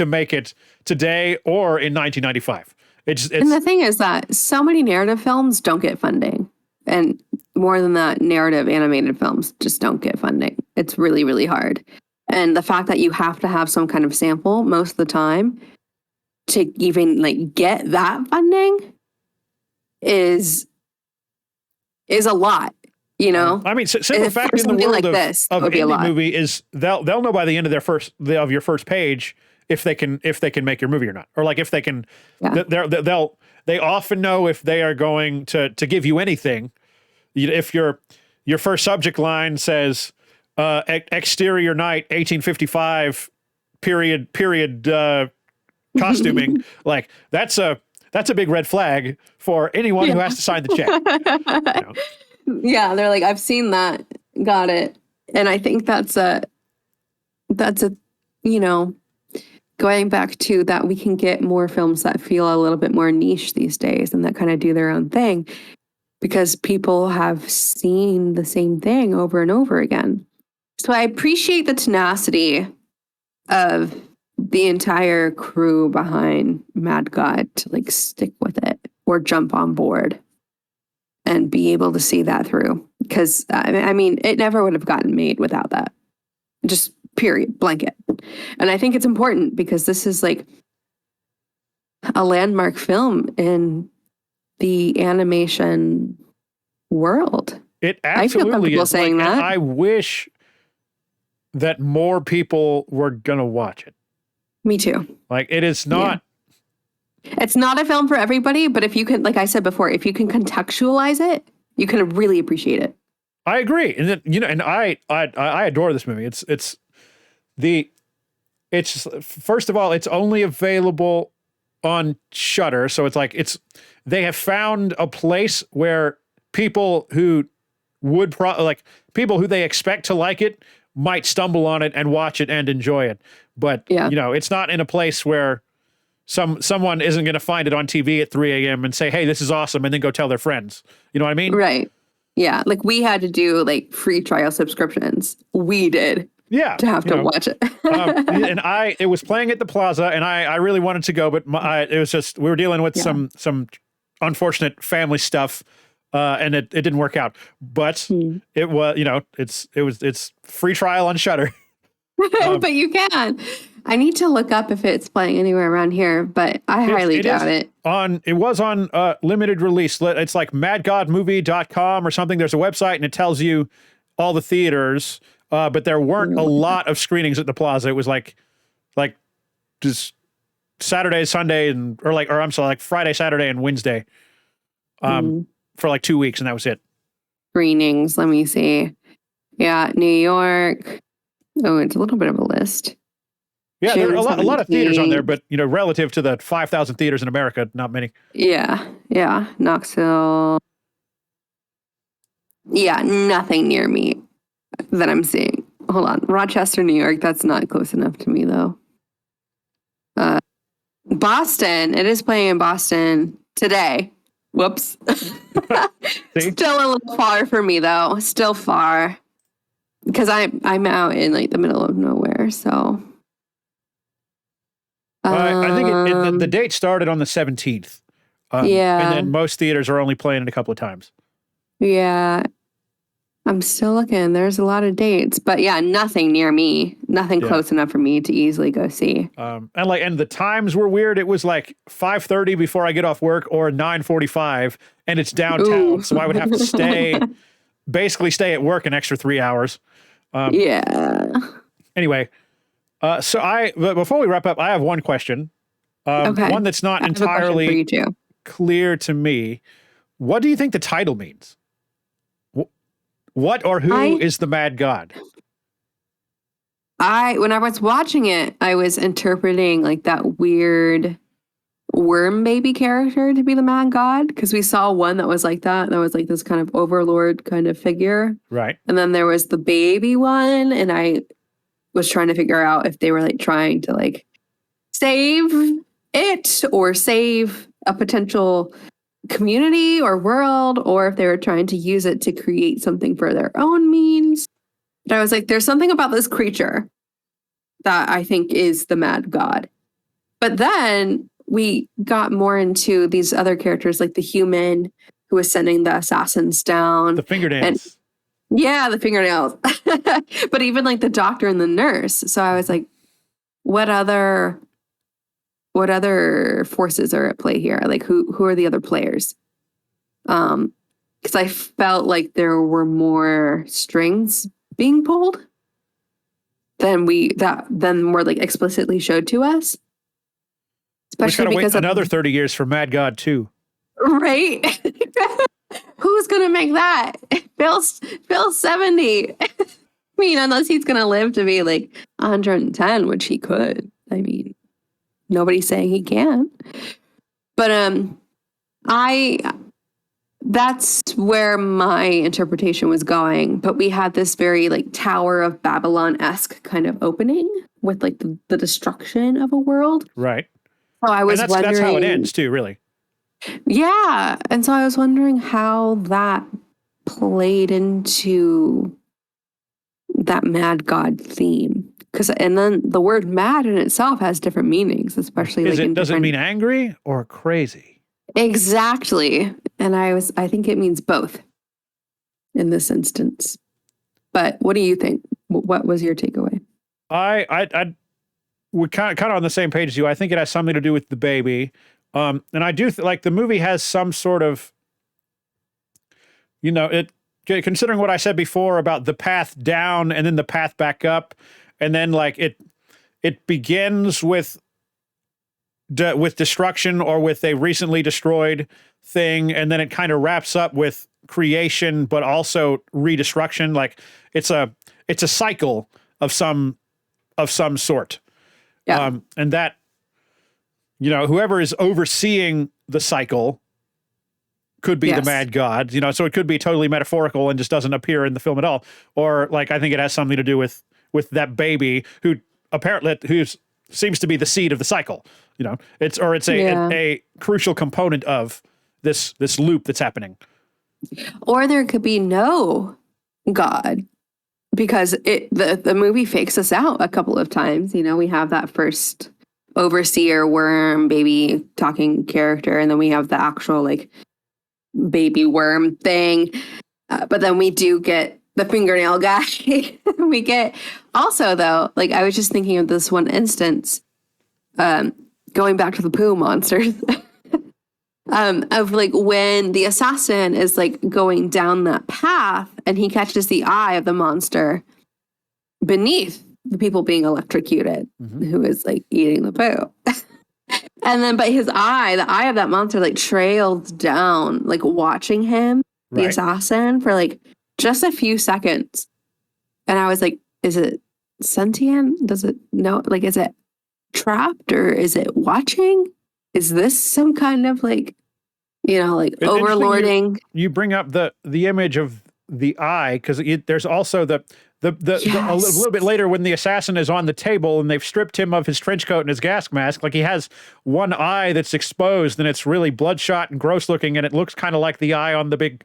make it today or in 1995. And the thing is that so many narrative films don't get funding, and more than that, narrative animated films just don't get funding. It's really, really hard. And the fact that you have to have some kind of sample most of the time to even like get that funding is a lot. I mean, simple fact in the world of indie movie is they'll know by the end of your first page if they can make your movie or not, or like if they can. Yeah. They often know if they are going to give you anything. If your first subject line says exterior night 1855 period costuming, like that's a big red flag for anyone who has to sign the check. You know? Yeah, they're like, I've seen that, got it. And I think that's a, you know, going back to that, we can get more films that feel a little bit more niche these days and that kind of do their own thing because people have seen the same thing over and over again. So I appreciate the tenacity of the entire crew behind Mad God to like stick with it or jump on board and be able to see that through. Because I mean, it never would have gotten made without that. Just period, blanket. And I think it's important because this is like a landmark film in the animation world. It absolutely I feel comfortable is. saying that. I wish that more people were going to watch it. Me too. Like, it is not. Yeah. It's not a film for everybody, but if you can, like I said before, if you can contextualize it, you can really appreciate it. I agree. And then, you know, and I adore this movie. It's first of all, it's only available on Shudder. So it's like, they have found a place where people who would people who they expect to like it might stumble on it and watch it and enjoy it. But, you know, it's not in a place where someone isn't going to find it on TV at 3 a.m. and say, hey, this is awesome, and then go tell their friends. You know what I mean? Right. Yeah. Like we had to do like free trial subscriptions. We did. Yeah. To have to watch it. And it was playing at the Plaza, and I really wanted to go, but it was just, we were dealing with some unfortunate family stuff. And it didn't work out, but it was, you know, it's free trial on Shudder. But you can. I need to look up if it's playing anywhere around here, but I highly doubt it. It was on limited release. It's like madgodmovie.com or something. There's a website and it tells you all the theaters, but there weren't a lot of screenings at the Plaza. It was like just Saturday, Sunday, like Friday, Saturday, and Wednesday. For like 2 weeks, and that was it. Screenings, let me see. Yeah, New York. Oh, it's a little bit of a list. Yeah, there are a lot of theaters on there, but you know, relative to the 5,000 theaters in America, not many. Yeah. Knoxville. Yeah, nothing near me that I'm seeing. Hold on. Rochester, New York. That's not close enough to me, though. Boston. It is playing in Boston today. Whoops. Still a little far for me, though. Still far. Because I'm out in like the middle of nowhere, so. I think the date started on the 17th. Yeah. And then most theaters are only playing it a couple of times. Yeah. I'm still looking. There's a lot of dates. But yeah, nothing near me. Nothing close enough for me to easily go see. And the times were weird. It was like 5:30 before I get off work or 9:45, and it's downtown. Ooh. So I would have to basically stay at work an extra 3 hours. Anyway, but before we wrap up, I have one question. One that's not entirely clear to me. What do you think the title means? What or who is the Mad God? When I was watching it, I was interpreting like that weird worm baby character to be the Mad God, because we saw one that was like that. That was like this kind of overlord kind of figure. Right. And then there was the baby one, and I was trying to figure out if they were like trying to like save it or save a potential community or world, or if they were trying to use it to create something for their own means. But I was like, there's something about this creature that I think is the Mad God. But then we got more into these other characters, like the human who was sending the assassins down. The fingernails. The fingernails. But even like the doctor and the nurse. So I was like, what other forces are at play here? Like who are the other players? Because I felt like there were more strings being pulled than were like explicitly showed to us. Especially because wait another 30 years for Mad God 2. Right? Who's gonna make that? Phil's 70. I mean, unless he's gonna live to be like 110, which he could. I mean, nobody's saying he can't. But that's where my interpretation was going. But we had this very like Tower of Babylon-esque kind of opening with like the destruction of a world. Right. So I was wondering. That's how it ends too, really. Yeah. And so I was wondering how that played into that mad god theme. And then the word mad in itself has different meanings, especially Does it mean angry or crazy? Exactly. And I think it means both in this instance. But what do you think? What was your takeaway? We're kind of on the same page as you. I think it has something to do with the baby. And I do like the movie has some sort of, considering what I said before about the path down and then the path back up, and then like it begins with destruction or with a recently destroyed thing, and then it kind of wraps up with creation, but also redestruction. Like it's a cycle of some sort. Yeah. And that, whoever is overseeing the cycle could be the mad god, so it could be totally metaphorical and just doesn't appear in the film at all. Or like, I think it has something to do with that baby who seems to be the seed of the cycle. It's a crucial component of this loop that's happening. Or there could be no God, because the movie fakes us out a couple of times. We have that first overseer worm baby talking character, and then we have the actual like baby worm thing. But then we do get the fingernail guy. We get also though, like I was just thinking of this one instance, going back to the poo monsters. Of like when the assassin is like going down that path and he catches the eye of the monster beneath the people being electrocuted, who is like eating the poo. And then, but the eye of that monster like trailed down, like watching him, the assassin, for like just a few seconds. And I was like, is it sentient? Does it know? Like, is it trapped or is it watching? Is this some kind of like, like it's overlording? You bring up the image of the eye, because there's also the a little bit later when the assassin is on the table and they've stripped him of his trench coat and his gas mask, like he has one eye that's exposed and it's really bloodshot and gross looking, and it looks kind of like the eye on the big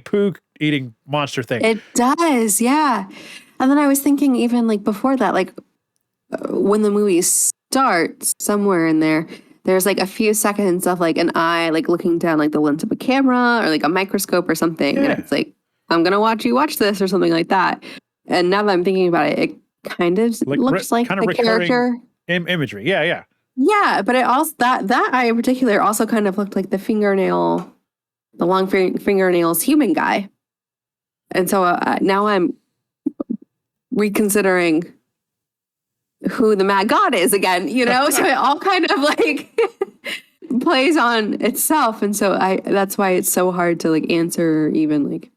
poo eating monster thing. It does, yeah. And then I was thinking even like before that, like when the movie starts, somewhere in there's like a few seconds of like an eye like looking down like the lens of a camera or like a microscope or something. Yeah. And it's like, I'm going to watch you watch this or something like that. And now that I'm thinking about it, it kind of looks like the character. Imagery. Yeah, yeah. Yeah, but it also, that eye in particular also kind of looked like the long fingernails human guy. And so now I'm reconsidering who the mad god is again, so it all kind of like plays on itself. And so that's why it's so hard to like answer, even like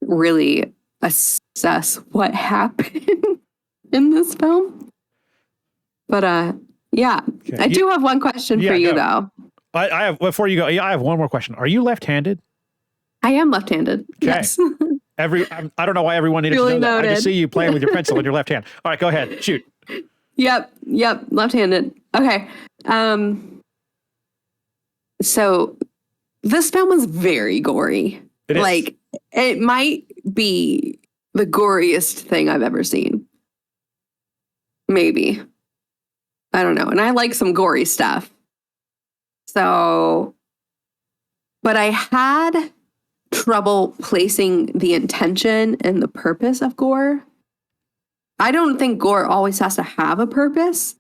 really assess what happened in this film. But yeah, okay. I do have one question for you though. I have, before you go, I have one more question. Are you left-handed? I am left-handed. Okay. Yes. I don't know why everyone needed to know that. I just see you playing with your pencil in your left hand. All right, go ahead. Shoot. Yep. Left-handed. Okay. So this film was very gory. It might be the goriest thing I've ever seen. Maybe. I don't know. And I like some gory stuff. So, but I had trouble placing the intention and the purpose of gore. I don't think gore always has to have a purpose.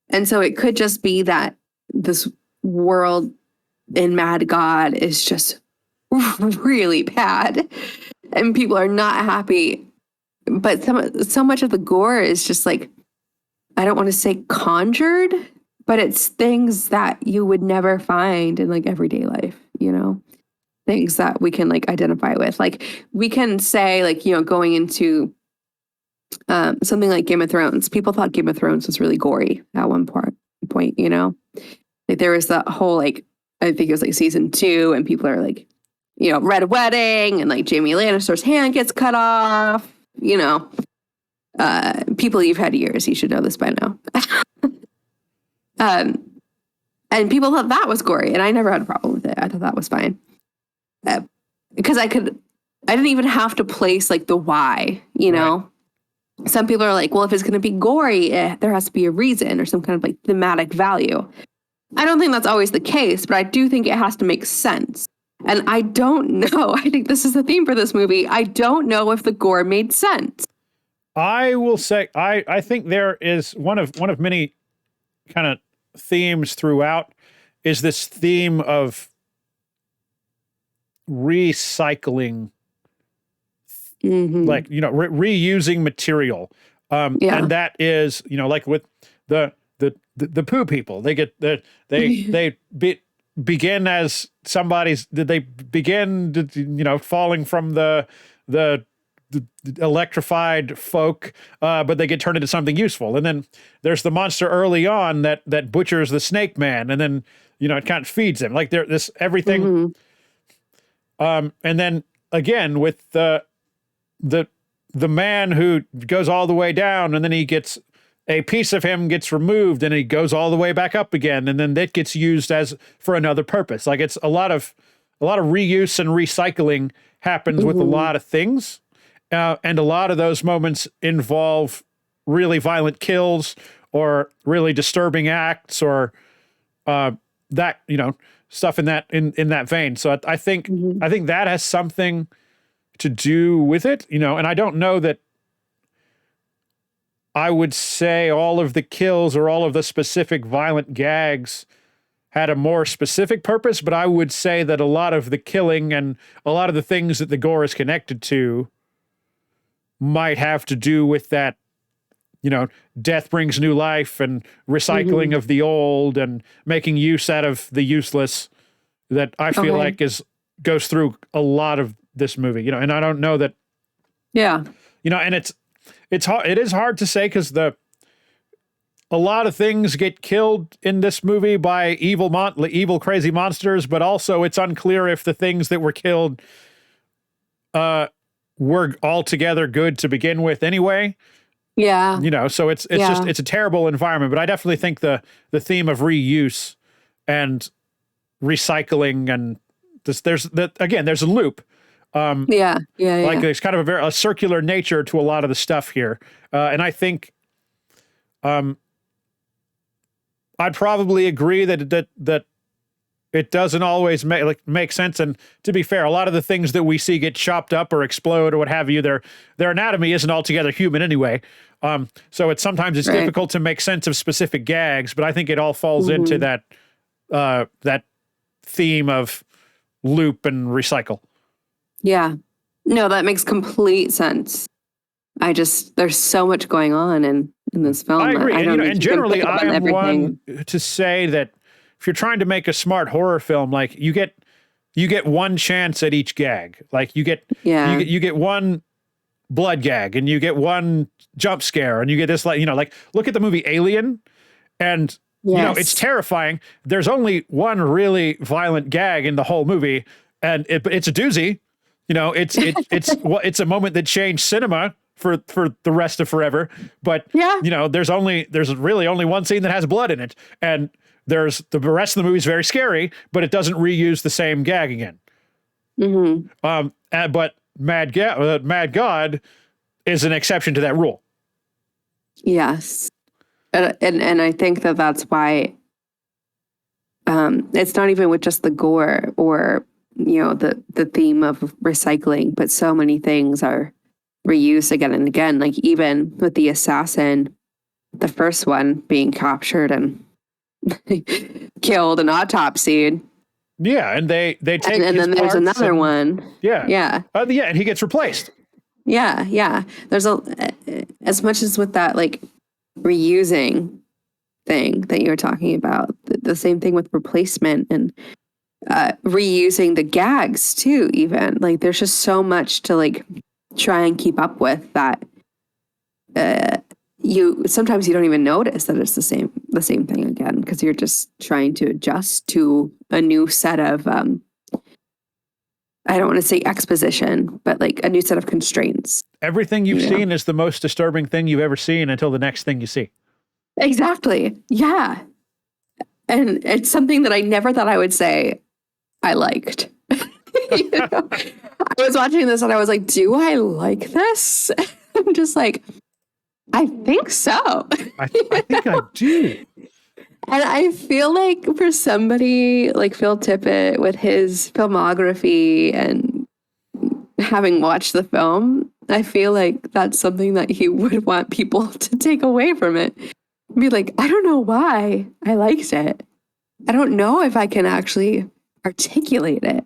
And so it could just be that this world in Mad God is just really bad and people are not happy. But so much of the gore is just like, I don't want to say conjured, but it's things that you would never find in like everyday life, things that we can like identify with. Like we can say like, going into something like Game of Thrones. People thought Game of Thrones was really gory at one point, you know? Like there was that whole like, I think it was like season 2 and people are like, you know, Red Wedding and like Jaime Lannister's hand gets cut off, you know. People, you've had years, you should know this by now. And people thought that was gory, and I never had a problem with it. I thought that was fine. Because I didn't even have to place like the why, you know? Right. Some people are like, well, if it's going to be gory, there has to be a reason or some kind of like thematic value. I don't think that's always the case, but I do think it has to make sense. And I don't know. I think this is the theme for this movie. I don't know if the gore made sense. I will say, I think there is one of many kind of themes throughout is this theme of recycling, like, you know, reusing material. And that is, you know, like with the poo people, they begin as somebody's, they begin, you know, falling from the electrified folk, but they get turned into something useful. And then there's the monster early on that butchers the snake man, and then, you know, it kind of feeds him. Like this everything. And then again with the man who goes all the way down, and then he gets a piece of him gets removed, and he goes all the way back up again, and then that gets used as for another purpose. Like it's a lot of reuse and recycling happens with a lot of things. And a lot of those moments involve really violent kills or really disturbing acts or that, you know, stuff in that vein. So I think that has something to do with it, you know. And I don't know that I would say all of the kills or all of the specific violent gags had a more specific purpose, but I would say that a lot of the killing and a lot of the things that the gore is connected to might have to do with that, you know, death brings new life and recycling of the old and making use out of the useless that I feel like goes through a lot of this movie, you know. And I don't know that, you know, and it's hard, it is hard to say because a lot of things get killed in this movie by evil crazy monsters, but also it's unclear if the things that were killed were altogether good to begin with anyway. Yeah. You know, so it's just, it's a terrible environment, but I definitely think the theme of reuse and recycling and there's a loop. Like there's kind of a circular nature to a lot of the stuff here. And I think, I'd probably agree that it doesn't always make sense. And to be fair, a lot of the things that we see get chopped up or explode or what have you, their anatomy isn't altogether human anyway. So it's difficult to make sense of specific gags, but I think it all falls into that theme of loop and recycle. Yeah. No, that makes complete sense. There's so much going on in this film. I agree. And generally I am one to say that if you're trying to make a smart horror film, like you get one chance at each gag. Like you get one blood gag and you get one jump scare and you get this, like, you know, like look at the movie Alien and you know, it's terrifying. There's only one really violent gag in the whole movie and it's a doozy. You know, it's a moment that changed cinema for the rest of forever. But you know, there's really only one scene that has blood in it, and the rest of the movie is very scary, but it doesn't reuse the same gag again. But Mad God is an exception to that rule. Yes, and I think that's why it's not even with just the gore or, you know, the theme of recycling, but so many things are reused again and again. Like even with the assassin, the first one being captured and killed and autopsied. Yeah, and they take and then there's another one. Yeah, and he gets replaced. Yeah. There's as much as with that like reusing thing that you were talking about, the same thing with replacement and reusing the gags too. Even like there's just so much to like try and keep up with that sometimes you don't even notice that it's the same thing again, because you're just trying to adjust to a new set of I don't want to say exposition, but like a new set of constraints. Everything you've seen is the most disturbing thing you've ever seen until the next thing you see. Exactly. Yeah. And it's something that I never thought I would say I liked. I was watching this and I was like, do I like this? I'm just like, I think so. I think I do. And I feel like for somebody like Phil Tippett with his filmography and having watched the film, I feel like that's something that he would want people to take away from it. Be like, I don't know why I liked it. I don't know if I can actually articulate it,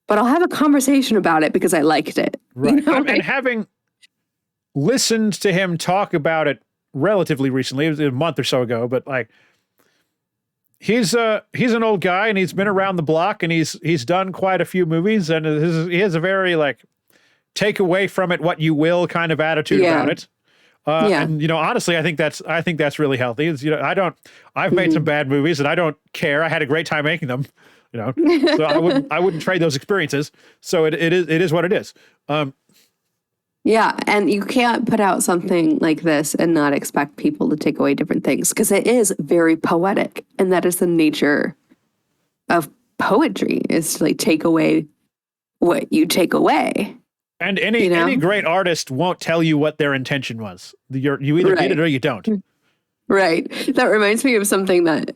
but I'll have a conversation about it because I liked it. Right. You know, and having listened to him talk about it relatively recently, it was a month or so ago, but like, he's an old guy and he's been around the block and he's done quite a few movies, and he has a very like take away from it what you will kind of attitude about it. And you know, honestly, I think that's really healthy. It's, you know, I've made some bad movies and I don't care. I had a great time making them, you know, so I wouldn't trade those experiences. So it is what it is. Yeah, and you can't put out something like this and not expect people to take away different things, because it is very poetic, and that is the nature of poetry, is to like take away what you take away. And any great artist won't tell you what their intention was. You either get it or you don't. Right. That reminds me of something that,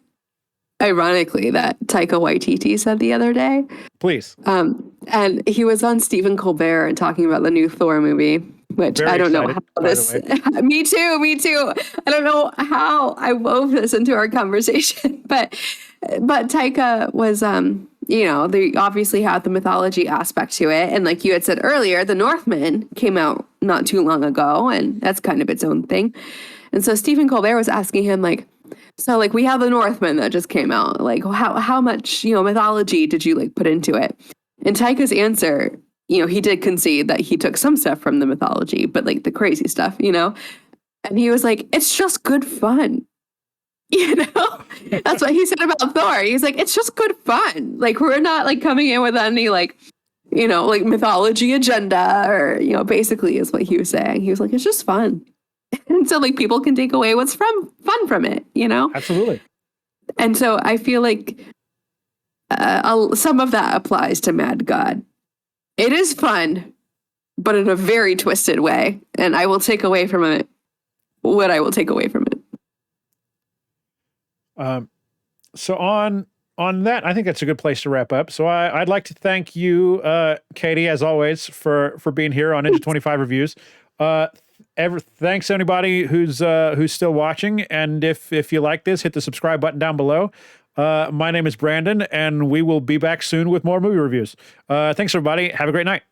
ironically, that Taika Waititi said the other day. Please. And he was on Stephen Colbert and talking about the new Thor movie, which Very I don't excited, know how this. Me too. I don't know how I wove this into our conversation, but Taika was, you know, they obviously had the mythology aspect to it, and like you had said earlier, The Northman came out not too long ago, and that's kind of its own thing. And so Stephen Colbert was asking him like, so like we have The Northman that just came out, like how much, you know, mythology did you like put into it? And Taika's answer, you know, he did concede that he took some stuff from the mythology, but like the crazy stuff, you know, and he was like, it's just good fun. You know, that's what he said about Thor. He's like, it's just good fun. Like, we're not like coming in with any like, you know, like mythology agenda, or, you know, basically is what he was saying. He was like, it's just fun. And so like people can take away what's fun from it, you know? Absolutely. And so I feel like some of that applies to Mad God. It is fun, but in a very twisted way. And I will take away from it what I will take away from it. So on that, I think that's a good place to wrap up. So I'd like to thank you, Katy, as always, for being here on Engine25 Reviews. Thanks to anybody who's still watching. And if you like this, hit the subscribe button down below. My name is Brandon, and we will be back soon with more movie reviews. Thanks, everybody. Have a great night.